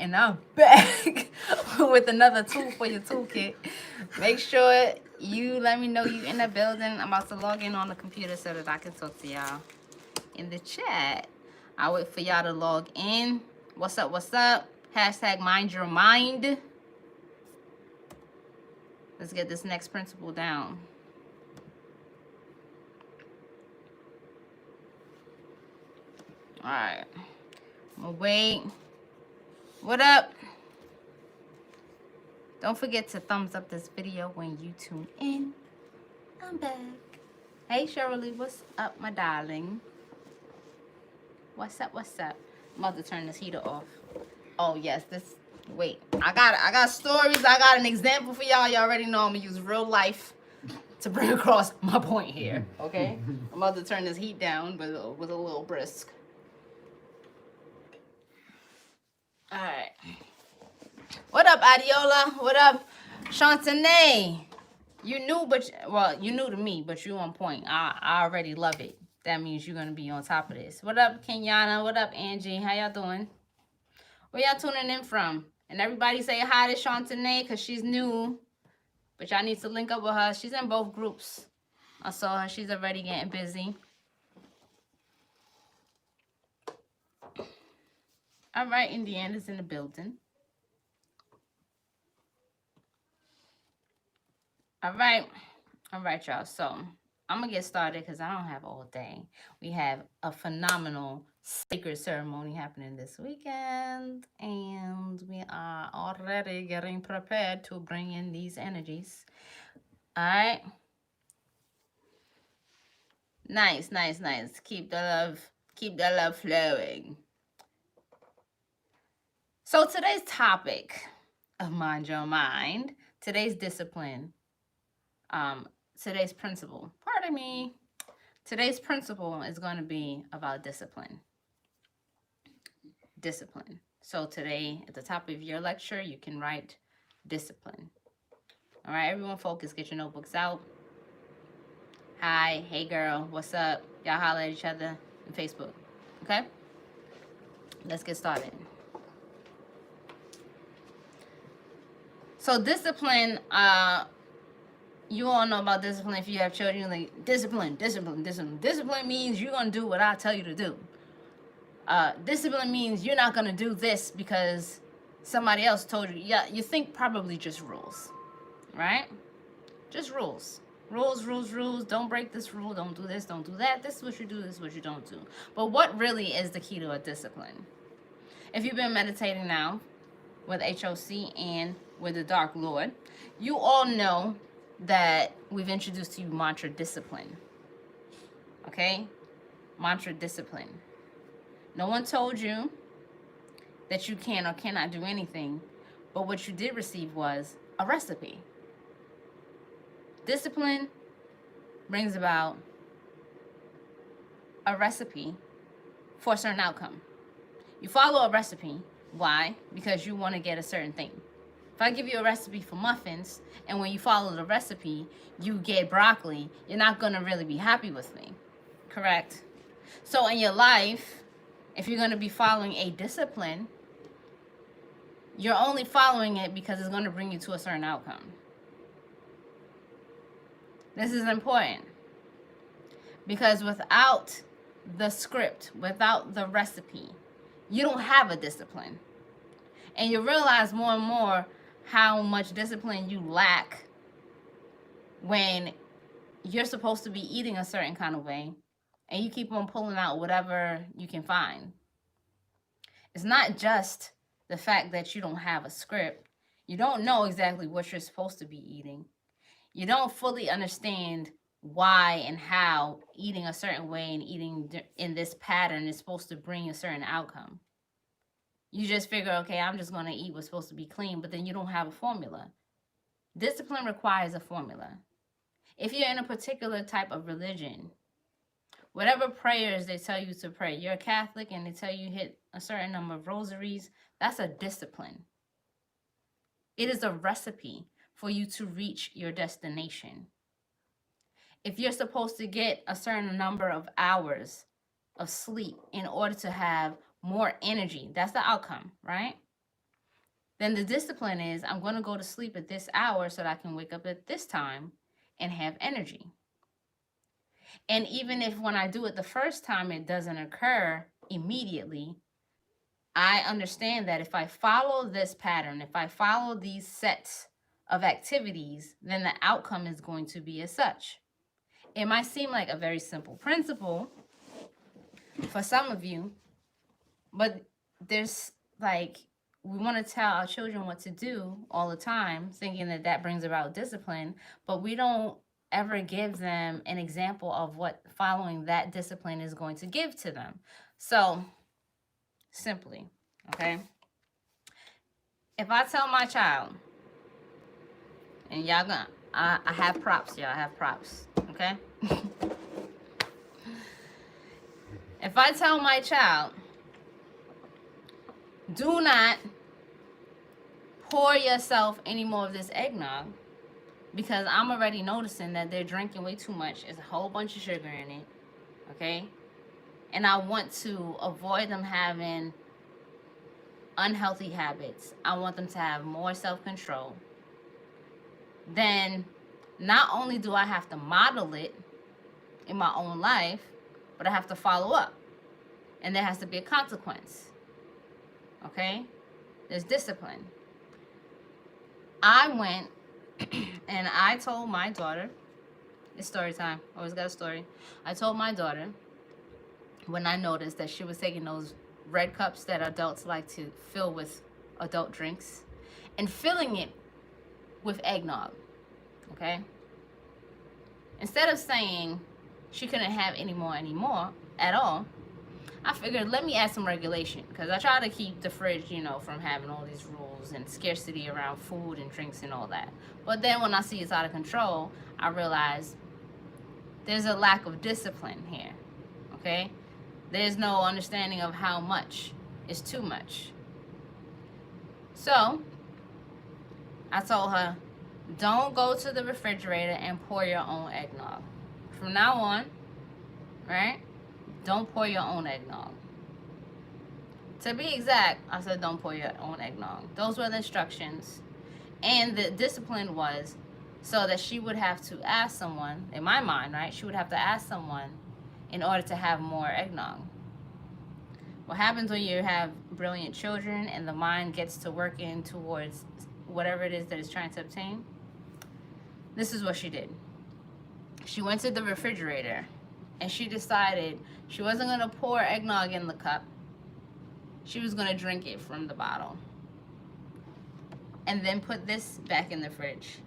and I'm back with another tool for your toolkit. Make sure you let me know you in the building. I'm about to log in on the computer so that I can talk to y'all in the chat. I'll wait for y'all to log in. What's up? What's up? Hashtag mind your mind. Let's get this next principle down. All right. I'm gonna wait. What up? Don't forget to thumbs up this video when you tune in. I'm back. Hey Shirley, what's up, my darling? What's up? What's up? I'm about to turn this heater off. Oh yes, this. Wait, I got stories. I got an example for y'all. Y'all already know I'm gonna use real life to bring across my point here. Okay, I'm about to turn this heat down, but with a little brisk. All right. What up, Adiola? What up, Chantanae? You new, you new to me, but you on point. I already love it. That means you're gonna be on top of this. What up, Kenyana? What up, Angie? How y'all doing? Where y'all tuning in from? And everybody say hi to Chantanae because she's new. But y'all need to link up with her. She's in both groups. I saw her. She's already getting busy. All right, Indiana's in the building. All right, y'all. So I'm gonna get started because I don't have all day. We have a phenomenal sacred ceremony happening this weekend, and we are already getting prepared to bring in these energies. All right. Nice. Keep the love flowing. So today's topic of Mind Your Mind, today's discipline, today's principle. Pardon me. Today's principle is going to be about discipline. Discipline. So today, at the top of your lecture, you can write discipline. All right, everyone focus. Get your notebooks out. Hi, hey girl, what's up? Y'all holler at each other on Facebook. Okay? Let's get started. So discipline, you all know about discipline. If you have children, like discipline. Discipline means you're going to do what I tell you to do. Discipline means you're not going to do this because somebody else told you. Yeah, you think probably just rules, right? Just rules. Rules. Don't break this rule. Don't do this. Don't do that. This is what you do. This is what you don't do. But what really is the key to a discipline? If you've been meditating now with HOC and with the Dark Lord, you all know that we've introduced to you mantra discipline. Okay? Mantra discipline. No one told you that you can or cannot do anything, but what you did receive was a recipe. Discipline brings about a recipe for a certain outcome. You follow a recipe. Why? Because you want to get a certain thing. If I give you a recipe for muffins, and when you follow the recipe, you get broccoli, you're not going to really be happy with me. Correct? So in your life, if you're going to be following a discipline, you're only following it because it's going to bring you to a certain outcome. This is important. Because without the script, without the recipe, you don't have a discipline. And you realize more and more how much discipline you lack when you're supposed to be eating a certain kind of way and you keep on pulling out whatever you can find. It's not just the fact that you don't have a script. You don't know exactly what you're supposed to be eating. You don't fully understand why and how eating a certain way and eating in this pattern is supposed to bring a certain outcome. You just figure, okay, I'm just going to eat what's supposed to be clean, but then you don't have a formula. Discipline requires a formula. If you're in a particular type of religion, whatever prayers they tell you to pray, you're a Catholic and they tell you hit a certain number of rosaries, that's a discipline. It is a recipe for you to reach your destination. If you're supposed to get a certain number of hours of sleep in order to have more energy, that's the outcome, right? then the discipline is I'm going to go to sleep at this hour so that I can wake up at this time and have energy. And even if when I do it the first time, it doesn't occur immediately, I understand that if I follow this pattern, if I follow these sets of activities, then the outcome is going to be as such. It might seem like a very simple principle for some of you, but there's like, we want to tell our children what to do all the time, thinking that that brings about discipline, but we don't ever give them an example of what following that discipline is going to give to them. So, simply, okay? If I tell my child, and y'all gonna, I have props, y'all, I have props, okay? If I tell my child, do not pour yourself any more of this eggnog, because I'm already noticing that they're drinking way too much. There's a whole bunch of sugar in it, okay? And I want to avoid them having unhealthy habits. I want them to have more self-control. Then not only do I have to model it in my own life, but I have to follow up. And there has to be a consequence. Okay? There's discipline. I went and I told my daughter, it's story time, always got a story. I told my daughter when I noticed that she was taking those red cups that adults like to fill with adult drinks and filling it with eggnog, okay? Instead of saying she couldn't have any more at all, I figured, let me add some regulation, because I try to keep the fridge, from having all these rules and scarcity around food and drinks and all that. But then when I see it's out of control, I realize there's a lack of discipline here, okay? There's no understanding of how much is too much. So I told her, don't go to the refrigerator and pour your own eggnog. From now on, right? Don't pour your own eggnog. To be exact, I said don't pour your own eggnog. Those were the instructions. And the discipline was so that she would have to ask someone, in my mind, right? She would have to ask someone in order to have more eggnog. What happens when you have brilliant children and the mind gets to working towards whatever it is that it's trying to obtain? This is what she did. She went to the refrigerator and she decided she wasn't going to pour eggnog in the cup. She was going to drink it from the bottle. And then put this back in the fridge.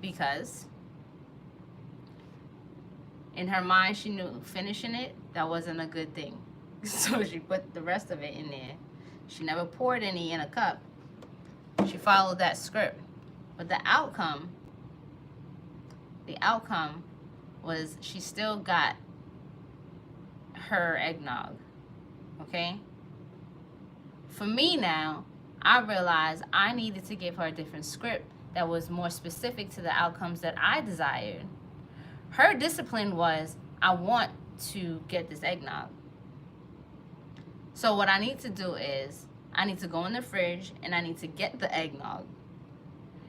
Because in her mind, she knew finishing it, that wasn't a good thing. So she put the rest of it in there. She never poured any in a cup. She followed that script. But the outcome was she still got her eggnog, okay? For me now, I realized I needed to give her a different script that was more specific to the outcomes that I desired. Her discipline was, I want to get this eggnog. So what I need to do is, I need to go in the fridge and I need to get the eggnog.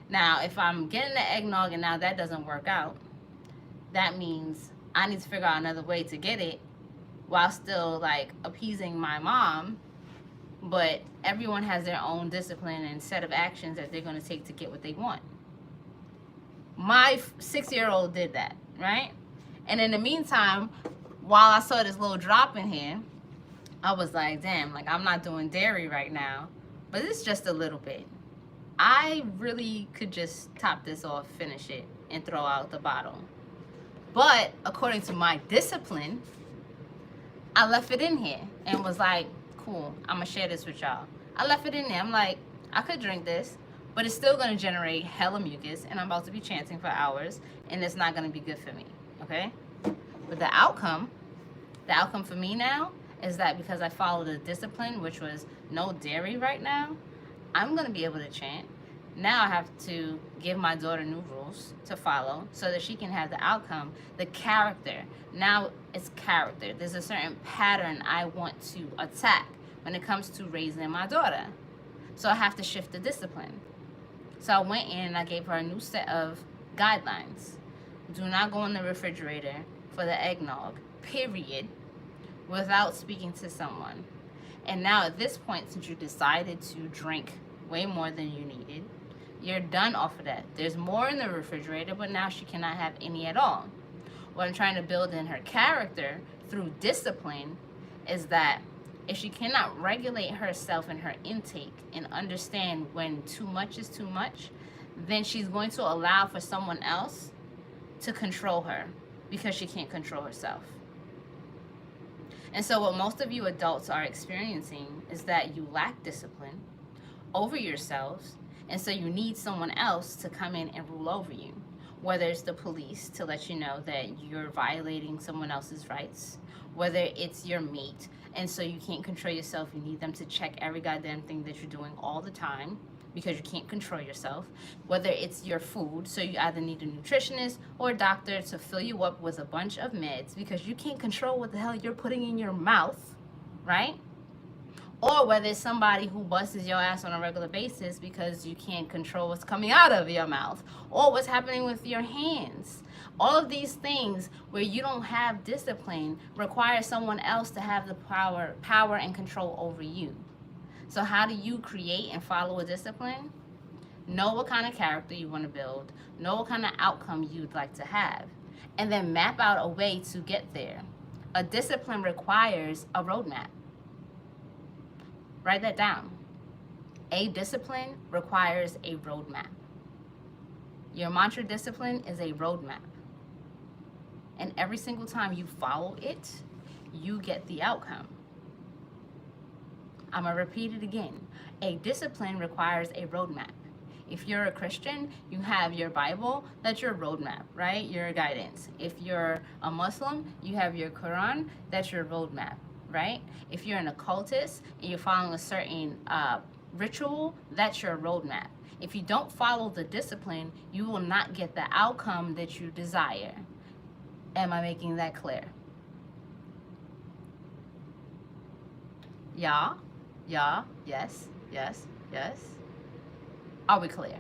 Now, if I'm getting the eggnog and now that doesn't work out, that means I need to figure out another way to get it while still like appeasing my mom. But everyone has their own discipline and set of actions that they're going to take to get what they want. My 6-year-old did that, right? And in the meantime, while I saw this little drop in here, I was like, damn, like I'm not doing dairy right now, but it's just a little bit. I really could just top this off, finish it, and throw out the bottle. But according to my discipline, I left it in here and was like, cool, I'm gonna share this with y'all. I left it in there. I'm like, I could drink this, but it's still gonna generate hella mucus, and I'm about to be chanting for hours, and it's not gonna be good for me, okay? But the outcome for me now is that because I followed the discipline, which was no dairy right now, I'm gonna be able to chant. Now I have to give my daughter new rules to follow so that she can have the outcome, the character. Now it's character. There's a certain pattern I want to attack when it comes to raising my daughter. So I have to shift the discipline. So I went in and I gave her a new set of guidelines. Do not go in the refrigerator for the eggnog, period, without speaking to someone. And now at this point, since you decided to drink way more than you needed, you're done off of that. There's more in the refrigerator, but now she cannot have any at all. What I'm trying to build in her character through discipline is that if she cannot regulate herself and her intake and understand when too much is too much, then she's going to allow for someone else to control her because she can't control herself. And so what most of you adults are experiencing is that you lack discipline over yourselves, and so you need someone else to come in and rule over you. Whether it's the police to let you know that you're violating someone else's rights, whether it's your mate, and so you can't control yourself, you need them to check every goddamn thing that you're doing all the time because you can't control yourself. Whether it's your food, so you either need a nutritionist or a doctor to fill you up with a bunch of meds because you can't control what the hell you're putting in your mouth, right? Or whether it's somebody who busts your ass on a regular basis because you can't control what's coming out of your mouth or what's happening with your hands. All of these things where you don't have discipline require someone else to have the power and control over you. So how do you create and follow a discipline? Know what kind of character you want to build. Know what kind of outcome you'd like to have. And then map out a way to get there. A discipline requires a roadmap. Write that down. A discipline requires a roadmap. Your mantra discipline is a roadmap. And every single time you follow it, you get the outcome. I'm going to repeat it again. A discipline requires a roadmap. If you're a Christian, you have your Bible, that's your roadmap, right? Your guidance. If you're a Muslim, you have your Quran, that's your roadmap, right? If you're an occultist and you're following a certain ritual, that's your roadmap. If you don't follow the discipline, you will not get the outcome that you desire. Am I making that clear? Yeah, yes. Are we clear?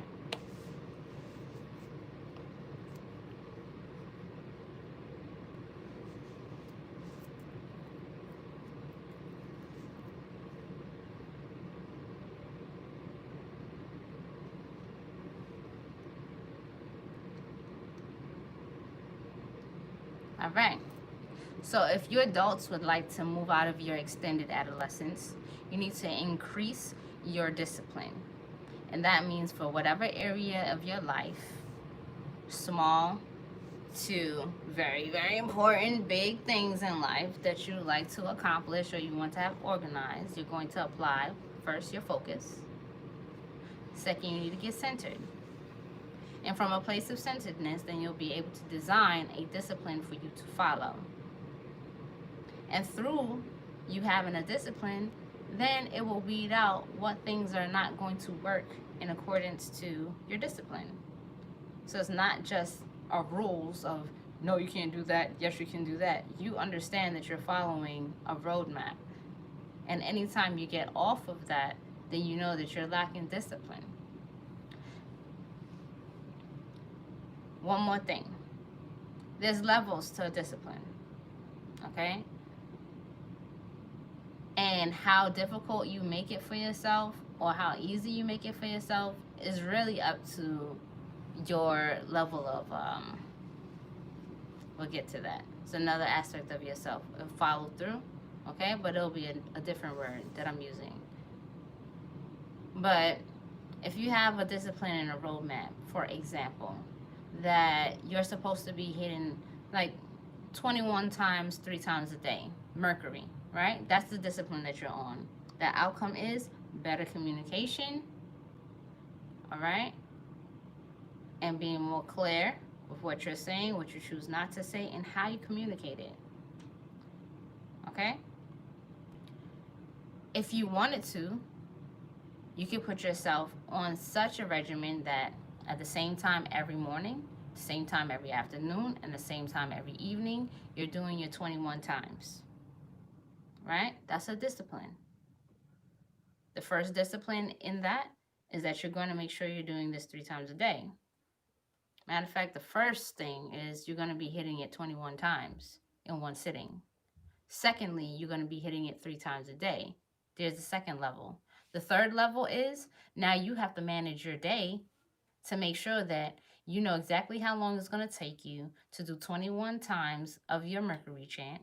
All right. So if you adults would like to move out of your extended adolescence, you need to increase your discipline. And that means for whatever area of your life, small to very, very important, big things in life that you like to accomplish or you want to have organized, you're going to apply first your focus. Second, you need to get centered. And from a place of centeredness, then you'll be able to design a discipline for you to follow. And through you having a discipline, then it will weed out what things are not going to work in accordance to your discipline. So it's not just a rules of, no, you can't do that, yes, you can do that. You understand that you're following a roadmap. And anytime you get off of that, then you know that you're lacking discipline. One more thing. There's levels to a discipline, okay? And how difficult you make it for yourself or how easy you make it for yourself is really up to your level of, we'll get to that. It's another aspect of yourself, follow through, okay? But it'll be a different word that I'm using. But if you have a discipline and a roadmap, for example, that you're supposed to be hitting like 21 times, 3 times a day, Mercury, right? That's the discipline that you're on. The outcome is better communication, all right? And being more clear with what you're saying, what you choose not to say, and how you communicate it, okay? If you wanted to, you could put yourself on such a regimen that at the same time every morning, same time every afternoon, and the same time every evening, you're doing your 21 times, right? That's a discipline. The first discipline in that is that you're going to make sure you're doing this 3 times a day. Matter of fact, the first thing is you're going to be hitting it 21 times in one sitting. Secondly, you're going to be hitting it 3 times a day. There's the second level. The third level is now you have to manage your day to make sure that you know exactly how long it's going to take you to do 21 times of your Mercury chant.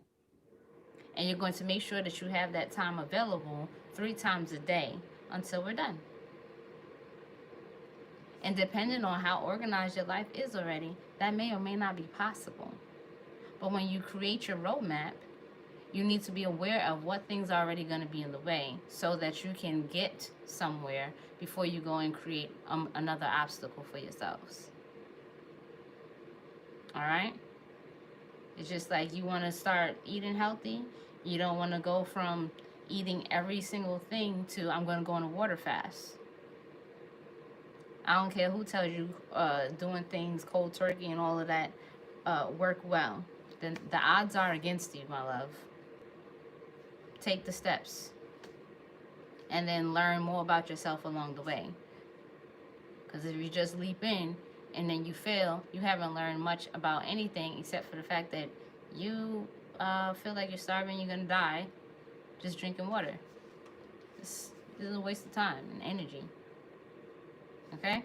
And you're going to make sure that you have that time available 3 times a day until we're done. And depending on how organized your life is already, that may or may not be possible. But when you create your roadmap, you need to be aware of what things are already going to be in the way so that you can get somewhere before you go and create another obstacle for yourselves. All right? It's just like you want to start eating healthy. You don't want to go from eating every single thing to I'm going to go on a water fast. I don't care who tells you doing things cold turkey and all of that work well. Then the odds are against you, my love. Take the steps and then learn more about yourself along the way. Because if you just leap in and then you fail, you haven't learned much about anything except for the fact that you feel like you're starving, you're going to die just drinking water. This is a waste of time and energy. Okay?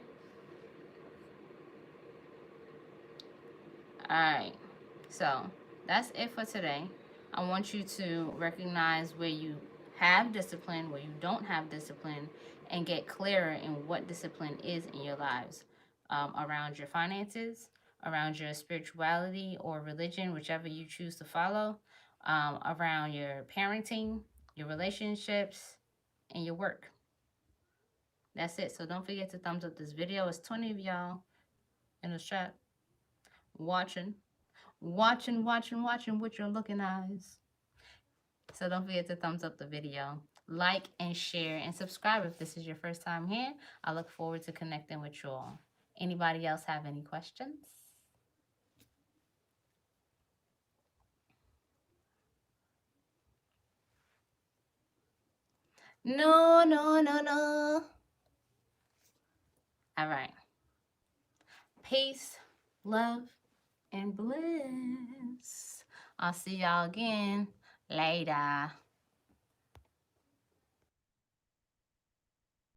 Alright. So, that's it for today. I want you to recognize where you have discipline, where you don't have discipline, and get clearer in what discipline is in your lives, around your finances, around your spirituality or religion, whichever you choose to follow, around your parenting, your relationships, and your work. That's it. So don't forget to thumbs up this video. It's 20 of y'all in the chat watching with your looking eyes. So don't forget to thumbs up the video, like and share, and subscribe if this is your first time here. I look forward to connecting with you all. Anybody else have any questions? No, no, no, no. All right. Peace, love, and bliss. I'll see y'all again later.